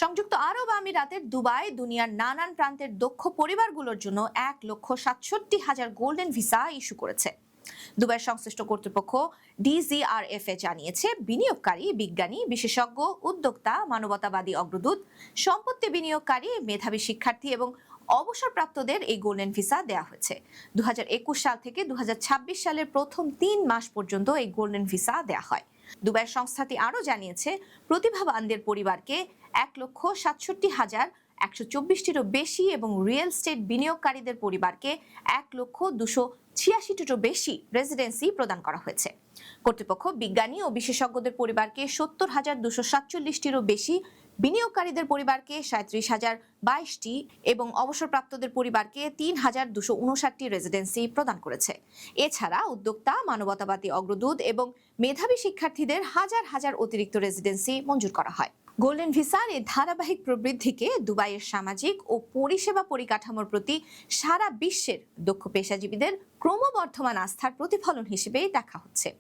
সংযুক্ত আরব আমিরাতের দুবাই দুনিয়ার নানান প্রান্তের দক্ষ পরিবারগুলোর জন্য 1,67,000 গোল্ডেন ভিসা ইস্যু করেছে। দুবাইয়ের সংশ্লিষ্ট কর্তৃপক্ষ ডিজিআরএফএ জানিয়েছে, বিনিয়োগকারী, বিজ্ঞানী, বিশেষজ্ঞ, উদ্যোক্তা, মানবতাবাদী অগ্রদূত, সম্পত্তি বিনিয়োগকারী, মেধাবী শিক্ষার্থী এবং অবসরপ্রাপ্তদের এই গোল্ডেন ভিসা দেওয়া হয়েছে। 2021 সাল থেকে 2026 সালের প্রথম 3 মাস পর্যন্ত এই গোল্ডেন ভিসা দেওয়া হয়। দুবাইয়ের সংস্থাটি আরও জানিয়েছে, প্রতিভাবানদের পরিবারকে 1,67,124টিরও বেশি এবং রিয়েল এস্টেট বিনিয়োগকারীদের পরিবারকে 1,286,টিরও বেশি রেসিডেন্সি প্রদান করা হয়েছে। কর্তৃপক্ষ বিজ্ঞানী ও বিশেষজ্ঞদের পরিবারকে 70,247টিরও বেশি, বিনিয়োগকারীদের পরিবারকে 37,022টি এবং অবসরপ্রাপ্তদের পরিবারকে 3,259টি রেসিডেন্সি প্রদান করেছে। এছাড়া উদ্যোক্তা, মানবতাবাদী অগ্রদূত এবং মেধাবী শিক্ষার্থীদের হাজার হাজার অতিরিক্ত রেসিডেন্সি মঞ্জুর করা হয়। গোল্ডেন ভিসার এই ধারাবাহিক প্রবৃদ্ধিকে দুবাইয়ের সামাজিক ও পরিষেবা পরিকাঠামোর প্রতি সারা বিশ্বের দক্ষ পেশাজীবীদের ক্রমবর্ধমান আস্থার প্রতিফলন হিসেবেই দেখা হচ্ছে।